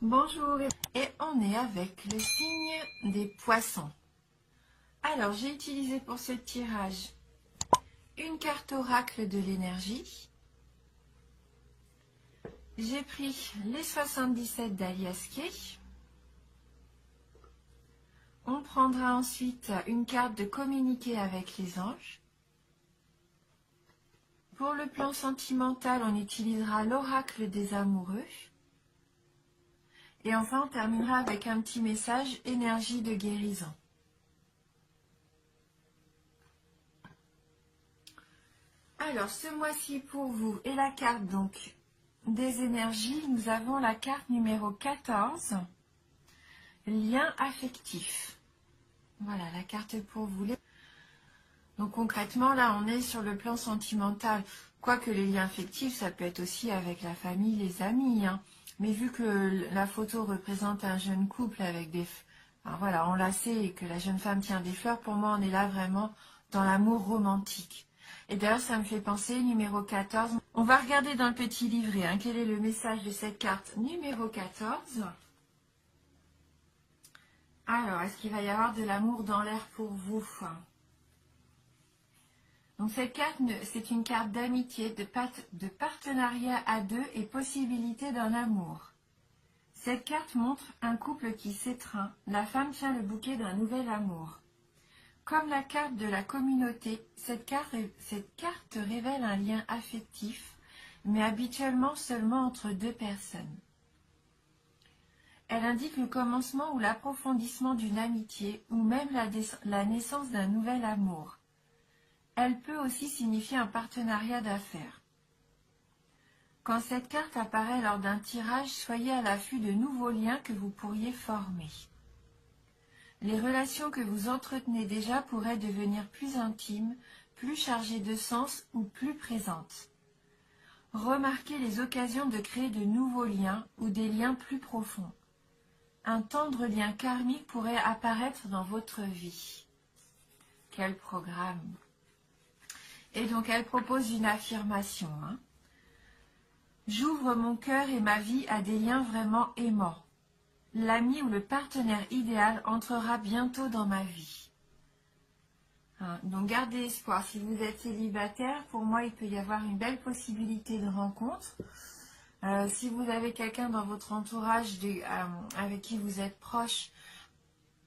Bonjour, et on est avec le signe des poissons. Alors, j'ai utilisé pour ce tirage une carte oracle de l'énergie. J'ai pris les 77 d'Alias Kay. On prendra ensuite une carte de communiquer avec les anges. Pour le plan sentimental, on utilisera l'oracle des amoureux. Et enfin, on terminera avec un petit message énergie de guérison. Alors, ce mois-ci pour vous, et la carte donc des énergies, nous avons la carte numéro 14, lien affectif. Voilà, la carte pour vous. Donc concrètement, là, on est sur le plan sentimental. Quoique les liens affectifs, ça peut être aussi avec la famille, les amis. Hein. Mais vu que la photo représente un jeune couple avec des... Alors voilà, enlacés et que la jeune femme tient des fleurs, pour moi, on est là vraiment dans l'amour romantique. Et d'ailleurs, ça me fait penser, numéro 14. On va regarder dans le petit livret, hein, quel est le message de cette carte numéro 14. Alors, est-ce qu'il va y avoir de l'amour dans l'air pour vous? Donc cette carte, c'est une carte d'amitié, de partenariat à deux et possibilité d'un amour. Cette carte montre un couple qui s'étreint. La femme tient le bouquet d'un nouvel amour. Comme la carte de la communauté, cette carte révèle un lien affectif, mais habituellement seulement entre deux personnes. Elle indique le commencement ou l'approfondissement d'une amitié, ou même la naissance d'un nouvel amour. Elle peut aussi signifier un partenariat d'affaires. Quand cette carte apparaît lors d'un tirage, soyez à l'affût de nouveaux liens que vous pourriez former. Les relations que vous entretenez déjà pourraient devenir plus intimes, plus chargées de sens ou plus présentes. Remarquez les occasions de créer de nouveaux liens ou des liens plus profonds. Un tendre lien karmique pourrait apparaître dans votre vie. Quel programme! Et donc elle propose une affirmation. J'ouvre mon cœur et ma vie à des liens vraiment aimants. L'ami ou le partenaire idéal entrera bientôt dans ma vie. Donc gardez espoir. Si vous êtes célibataire, pour moi il peut y avoir une belle possibilité de rencontre. Si vous avez quelqu'un dans votre entourage avec qui vous êtes proche,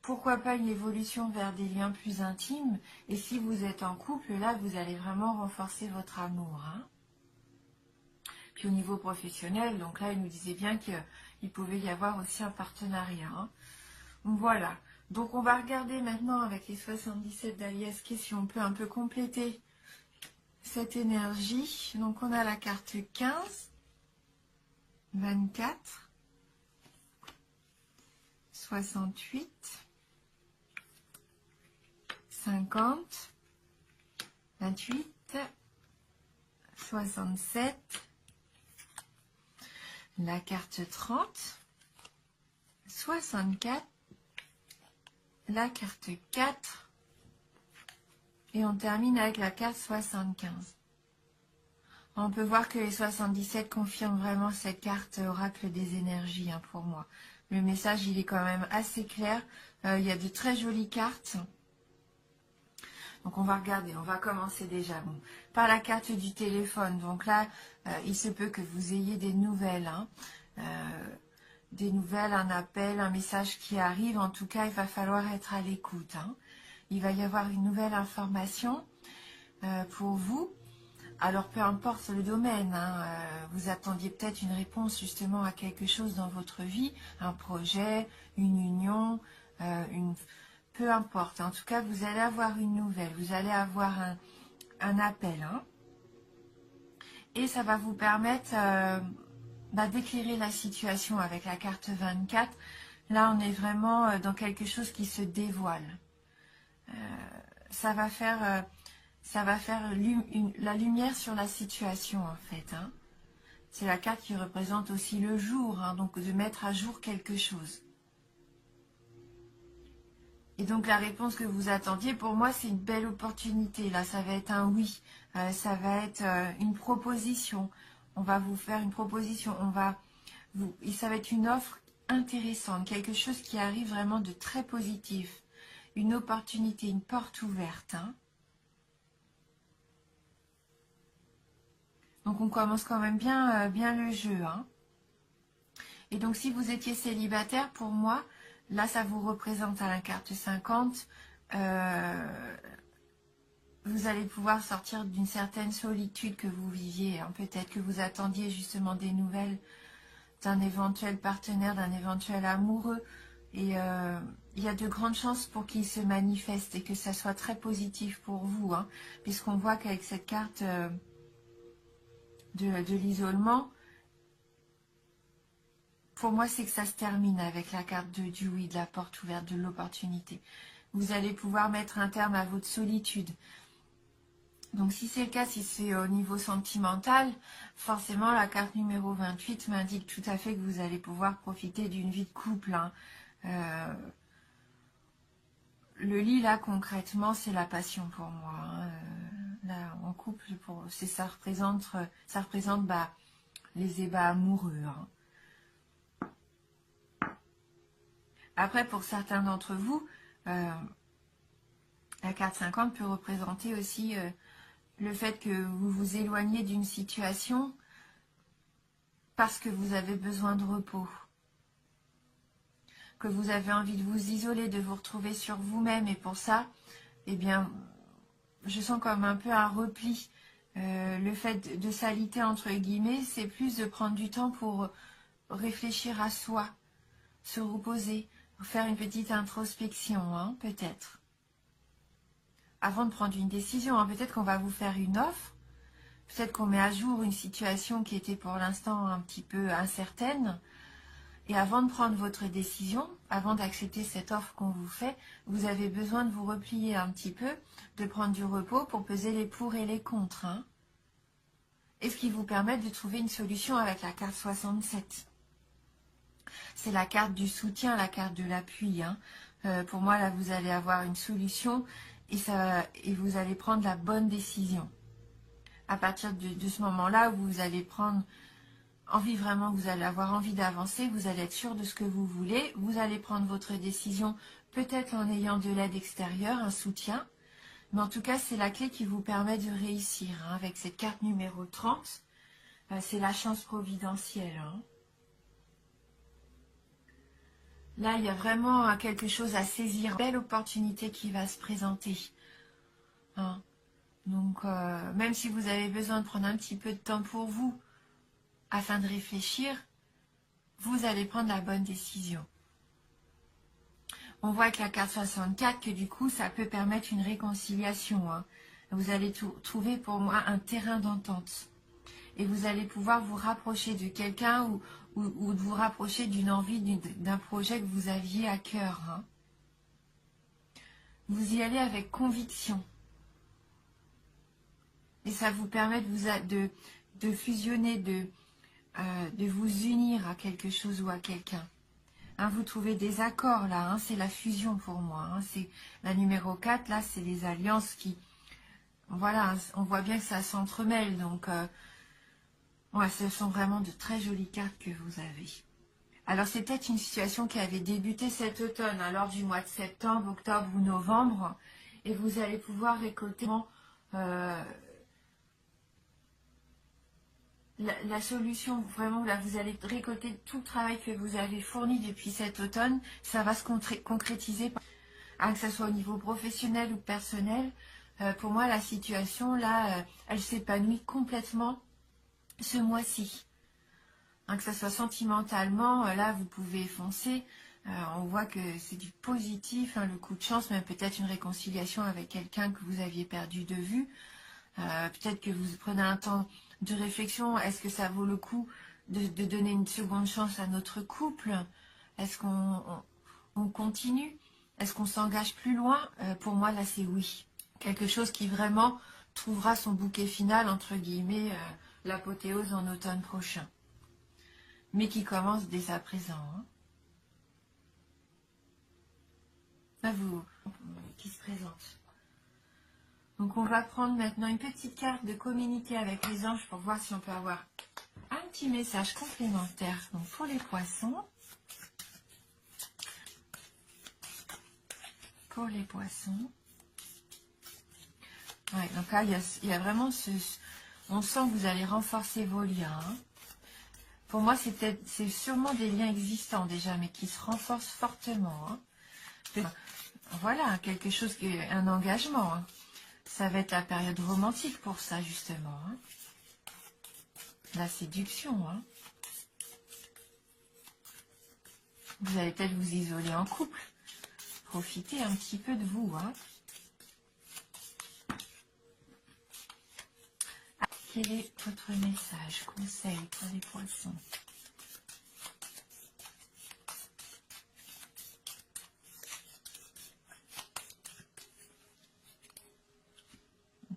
pourquoi pas une évolution vers des liens plus intimes. Et si vous êtes en couple, là vous allez vraiment renforcer votre amour. Puis au niveau professionnel, donc là, il nous disait bien qu'il pouvait y avoir aussi un partenariat. Voilà. Donc on va regarder maintenant avec les 77 d'Alias Kay si on peut un peu compléter cette énergie. Donc on a la carte 15, 24, 68, 50, 28, 67, la carte 30, 64, la carte 4 et on termine avec la carte 75. On peut voir que les 77 confirment vraiment cette carte oracle des énergies pour moi. Le message il est quand même assez clair. Il y a de très jolies cartes. Donc on va regarder, on va commencer déjà par la carte du téléphone. Donc là, il se peut que vous ayez des nouvelles. Des nouvelles, un appel, un message qui arrive. En tout cas, il va falloir être à l'écoute. Il va y avoir une nouvelle information pour vous. Alors, peu importe le domaine, vous attendiez peut-être une réponse justement à quelque chose dans votre vie, un projet, une union, peu importe. En tout cas, vous allez avoir une nouvelle, vous allez avoir un appel. Et ça va vous permettre d'éclairer la situation avec la carte 24. Là, on est vraiment dans quelque chose qui se dévoile. Ça va faire la lumière sur la situation, en fait. C'est la carte qui représente aussi le jour, donc de mettre à jour quelque chose. Et donc, la réponse que vous attendiez, pour moi, c'est une belle opportunité. Là, ça va être un oui. Ça va être une proposition. On va vous faire une proposition. Ça va être une offre intéressante, quelque chose qui arrive vraiment de très positif, une opportunité, une porte ouverte. Hein. Donc on commence quand même bien, bien le jeu. Hein. Et donc si vous étiez célibataire, pour moi, là ça vous représente à la carte 50, vous allez pouvoir sortir d'une certaine solitude que vous viviez. Hein. Peut-être que vous attendiez justement des nouvelles d'un éventuel partenaire, d'un éventuel amoureux. Et il y a de grandes chances pour qu'il se manifeste et que ça soit très positif pour vous. Hein, puisqu'on voit qu'avec cette carte de l'isolement, pour moi, c'est que ça se termine avec la carte du oui, de la porte ouverte, de l'opportunité. Vous allez pouvoir mettre un terme à votre solitude. Donc si c'est le cas, si c'est au niveau sentimental, forcément la carte numéro 28 m'indique tout à fait que vous allez pouvoir profiter d'une vie de couple. Hein. Le lit, là, concrètement, c'est la passion pour moi. Hein. Là, en couple, ça représente les ébats amoureux. Hein. Après, pour certains d'entre vous, la carte 50 peut représenter aussi le fait que vous vous éloignez d'une situation parce que vous avez besoin de repos, que vous avez envie de vous isoler, de vous retrouver sur vous-même, et pour ça, eh bien, je sens comme un peu un repli. Le fait de s'aliter entre guillemets, c'est plus de prendre du temps pour réfléchir à soi, se reposer, faire une petite introspection, hein, peut-être. Avant de prendre une décision, hein, peut-être qu'on va vous faire une offre, peut-être qu'on met à jour une situation qui était pour l'instant un petit peu incertaine. Et avant de prendre votre décision, avant d'accepter cette offre qu'on vous fait, vous avez besoin de vous replier un petit peu, de prendre du repos pour peser les pour et les contre. Hein. Et ce qui vous permet de trouver une solution avec la carte 67. C'est la carte du soutien, la carte de l'appui. Hein. Pour moi, là, vous allez avoir une solution et vous allez prendre la bonne décision. À partir de ce moment-là, vous allez prendre vraiment, vous allez avoir envie d'avancer, vous allez être sûr de ce que vous voulez, vous allez prendre votre décision, peut-être en ayant de l'aide extérieure, un soutien, mais en tout cas, c'est la clé qui vous permet de réussir. Hein. Avec cette carte numéro 30, c'est la chance providentielle. Hein. Là, il y a vraiment quelque chose à saisir, une belle opportunité qui va se présenter. Hein. Donc, même si vous avez besoin de prendre un petit peu de temps pour vous, afin de réfléchir, vous allez prendre la bonne décision. On voit avec la carte 64 que du coup, ça peut permettre une réconciliation. Hein. Vous allez trouver pour moi un terrain d'entente. Et vous allez pouvoir vous rapprocher de quelqu'un ou de vous rapprocher d'une envie, d'un projet que vous aviez à cœur. Hein. Vous y allez avec conviction. Et ça vous permet de fusionner, de vous unir à quelque chose ou à quelqu'un. Hein, vous trouvez des accords là, hein, c'est la fusion pour moi. Hein, c'est la numéro 4, là, c'est les alliances qui... Voilà, on voit bien que ça s'entremêle. Donc, ouais, ce sont vraiment de très jolies cartes que vous avez. Alors, c'est peut-être une situation qui avait débuté cet automne, hein, lors du mois de septembre, octobre ou novembre. Et vous allez pouvoir récolter la solution, vraiment, là, vous allez récolter tout le travail que vous avez fourni depuis cet automne. Ça va se concrétiser, hein, que ce soit au niveau professionnel ou personnel. Pour moi, la situation, là, elle s'épanouit complètement ce mois-ci. Hein, que ce soit sentimentalement, là, vous pouvez foncer. On voit que c'est du positif, hein, le coup de chance, même peut-être une réconciliation avec quelqu'un que vous aviez perdu de vue. Peut-être que vous prenez un temps de réflexion. Est-ce que ça vaut le coup de donner une seconde chance à notre couple? Est-ce qu'on continue? Est-ce qu'on s'engage plus loin? Pour moi, là, c'est oui. Quelque chose qui vraiment trouvera son bouquet final, entre guillemets, l'apothéose en automne prochain. Mais qui commence dès à présent. Hein. Là, qui se présente. Donc on va prendre maintenant une petite carte de communiquer avec les anges pour voir si on peut avoir un petit message complémentaire. Donc pour les poissons, pour les poissons. Ouais, donc là, il y a vraiment on sent que vous allez renforcer vos liens. Hein. Pour moi, c'est sûrement des liens existants déjà, mais qui se renforcent fortement. Hein. Voilà, quelque chose, un engagement. Hein. Ça va être la période romantique pour ça, justement. Hein. La séduction. Hein. Vous allez peut-être vous isoler en couple. Profitez un petit peu de vous. Hein. Ah, quel est votre message, conseil pour les poissons?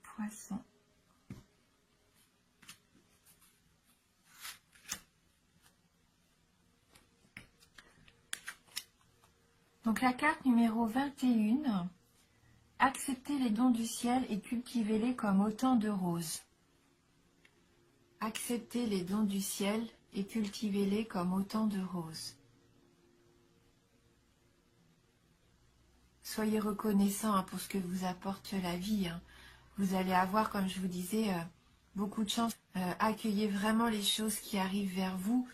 Poisson. Donc la carte numéro 21, acceptez les dons du ciel et cultivez-les comme autant de roses. Acceptez les dons du ciel et cultivez-les comme autant de roses. Soyez reconnaissant hein, pour ce que vous apporte la vie. Hein. Vous allez avoir, comme je vous disais, beaucoup de chance. Accueillez vraiment les choses qui arrivent vers vous.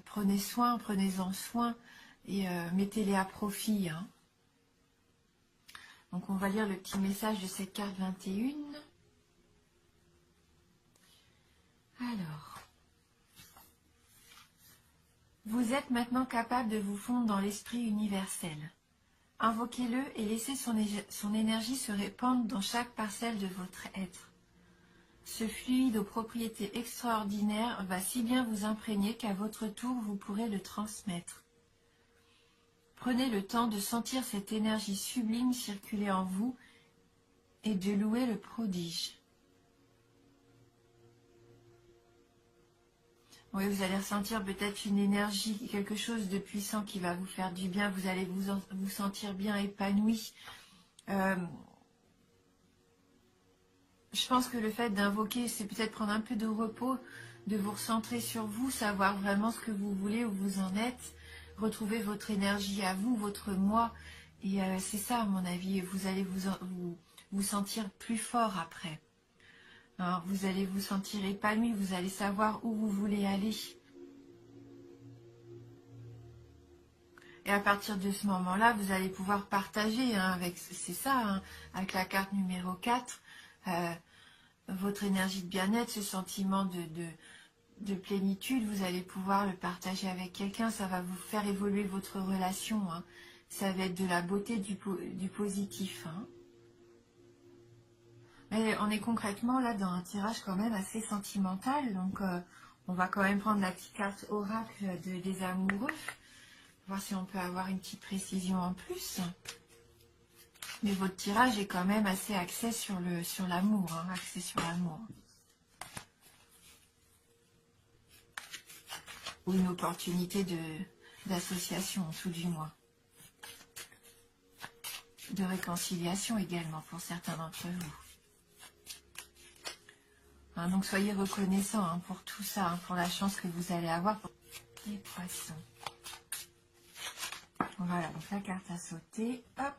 Prenez-en soin et mettez-les à profit. Hein. Donc on va lire le petit message de cette carte 21. Alors, vous êtes maintenant capable de vous fondre dans l'esprit universel. Invoquez-le et laissez son énergie se répandre dans chaque parcelle de votre être. Ce fluide aux propriétés extraordinaires va si bien vous imprégner qu'à votre tour vous pourrez le transmettre. Prenez le temps de sentir cette énergie sublime circuler en vous et de louer le prodige. Oui, vous allez ressentir peut-être une énergie, quelque chose de puissant qui va vous faire du bien. Vous allez vous sentir bien épanoui. Je pense que le fait d'invoquer, c'est peut-être prendre un peu de repos, de vous recentrer sur vous, savoir vraiment ce que vous voulez, où vous en êtes, retrouver votre énergie à vous, votre moi. Et c'est ça, à mon avis, vous allez vous sentir plus fort après. Alors, vous allez vous sentir épanoui, vous allez savoir où vous voulez aller. Et à partir de ce moment-là, vous allez pouvoir partager, hein, c'est ça, hein, avec la carte numéro 4, votre énergie de bien-être, ce sentiment de plénitude, vous allez pouvoir le partager avec quelqu'un, ça va vous faire évoluer votre relation. Hein. Ça va être de la beauté, du positif. Hein. Mais on est concrètement là dans un tirage quand même assez sentimental, donc on va quand même prendre la petite carte oracle des amoureux, voir si on peut avoir une petite précision en plus. Mais votre tirage est quand même assez axé sur l'amour, hein, axé sur l'amour. Ou une opportunité d'association, tout du moins. De réconciliation également pour certains d'entre vous. Hein, donc soyez reconnaissants hein, pour tout ça, hein, pour la chance que vous allez avoir pour les poissons. Voilà, donc la carte a sauté. Hop,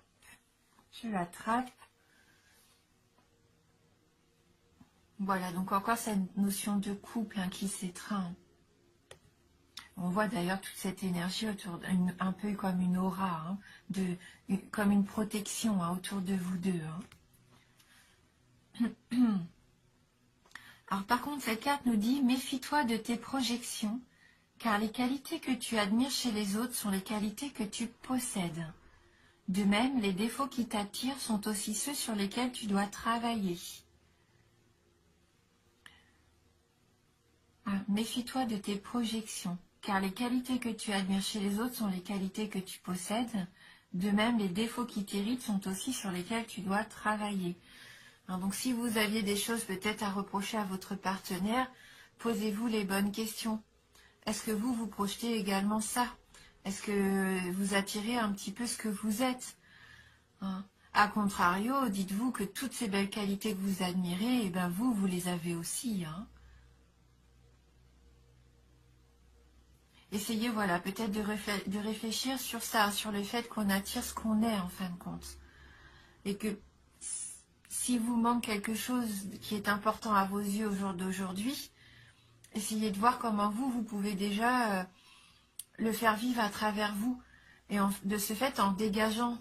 je l'attrape. Voilà, donc encore cette notion de couple hein, qui s'étreint. On voit d'ailleurs toute cette énergie autour, un peu comme une aura, hein, comme une protection hein, autour de vous deux. Hein. Alors par contre, cette carte nous dit « Méfie-toi de tes projections, car les qualités que tu admires chez les autres sont les qualités que tu possèdes. De même, les défauts qui t'attirent sont aussi ceux sur lesquels tu dois travailler. » Méfie-toi de tes projections, car les qualités que tu admires chez les autres sont les qualités que tu possèdes. De même, les défauts qui t'irritent sont aussi sur lesquels tu dois travailler. Donc si vous aviez des choses peut-être à reprocher à votre partenaire, posez-vous les bonnes questions. Est-ce que vous projetez également ça? Est-ce que vous attirez un petit peu ce que vous êtes? A contrario, dites-vous que toutes ces belles qualités que vous admirez, eh ben vous les avez aussi. Hein. essayez, voilà, peut-être de réfléchir sur ça, sur le fait qu'on attire ce qu'on est en fin de compte. Et que si vous manque quelque chose qui est important à vos yeux au jour d'aujourd'hui, essayez de voir comment vous pouvez déjà le faire vivre à travers vous. Et de ce fait, en dégageant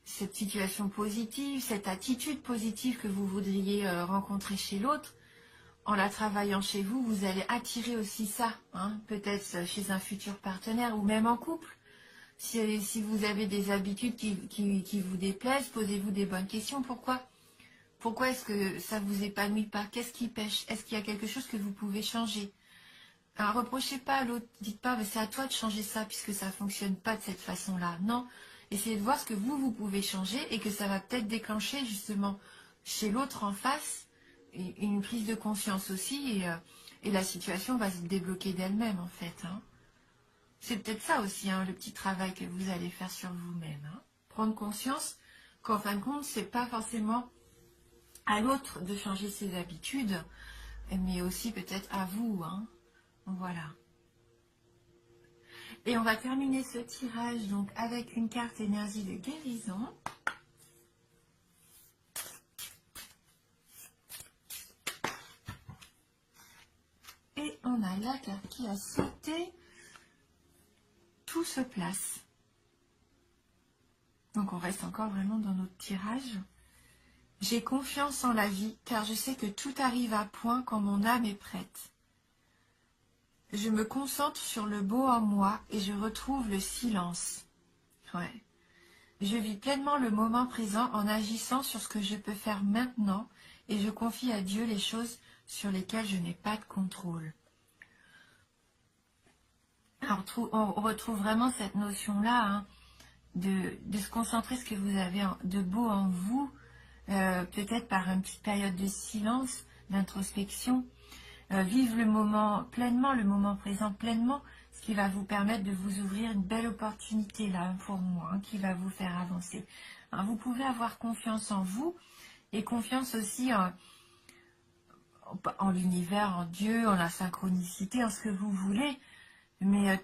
cette situation positive, cette attitude positive que vous voudriez rencontrer chez l'autre, en la travaillant chez vous, vous allez attirer aussi ça, hein, peut-être chez un futur partenaire ou même en couple. Si vous avez des habitudes qui vous déplaisent, posez-vous des bonnes questions. Pourquoi est-ce que ça vous épanouit pas? Qu'est-ce qui pêche? Est-ce qu'il y a quelque chose que vous pouvez changer? Alors, reprochez pas à l'autre, dites pas, mais c'est à toi de changer ça puisque ça fonctionne pas de cette façon-là. Non, essayez de voir ce que vous pouvez changer et que ça va peut-être déclencher justement chez l'autre en face une prise de conscience aussi et la situation va se débloquer d'elle-même en fait. Hein. C'est peut-être ça aussi, hein, le petit travail que vous allez faire sur vous-même. Hein. Prendre conscience qu'en fin de compte, c'est pas forcément à l'autre de changer ses habitudes, mais aussi peut-être à vous. Hein. Voilà. Et on va terminer ce tirage donc avec une carte énergie de guérison. Et on a la carte qui a sauté. Tout se place. Donc on reste encore vraiment dans notre tirage. J'ai confiance en la vie car je sais que tout arrive à point quand mon âme est prête. Je me concentre sur le beau en moi et je retrouve le silence. Ouais. Je vis pleinement le moment présent en agissant sur ce que je peux faire maintenant et je confie à Dieu les choses sur lesquelles je n'ai pas de contrôle. Alors, on retrouve vraiment cette notion-là hein, de se concentrer sur ce que vous avez de beau en vous, peut-être par une petite période de silence, d'introspection, vivre le moment pleinement, le moment présent pleinement, ce qui va vous permettre de vous ouvrir une belle opportunité là pour moi, hein, qui va vous faire avancer. Alors, vous pouvez avoir confiance en vous et confiance aussi en l'univers, en Dieu, en la synchronicité, en ce que vous voulez. Mais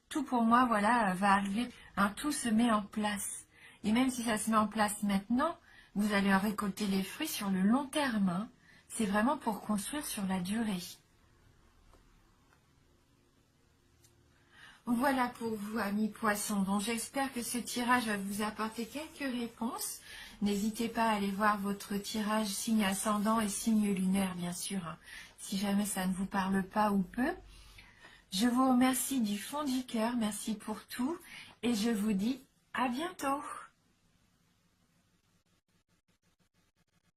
tout pour moi, voilà, va arriver. Hein, tout se met en place. Et même si ça se met en place maintenant, vous allez en récolter les fruits sur le long terme. Hein. C'est vraiment pour construire sur la durée. Voilà pour vous, amis poissons. Donc j'espère que ce tirage va vous apporter quelques réponses. N'hésitez pas à aller voir votre tirage signe ascendant et signe lunaire, bien sûr, hein, si jamais ça ne vous parle pas ou peu. Je vous remercie du fond du cœur, merci pour tout et je vous dis à bientôt.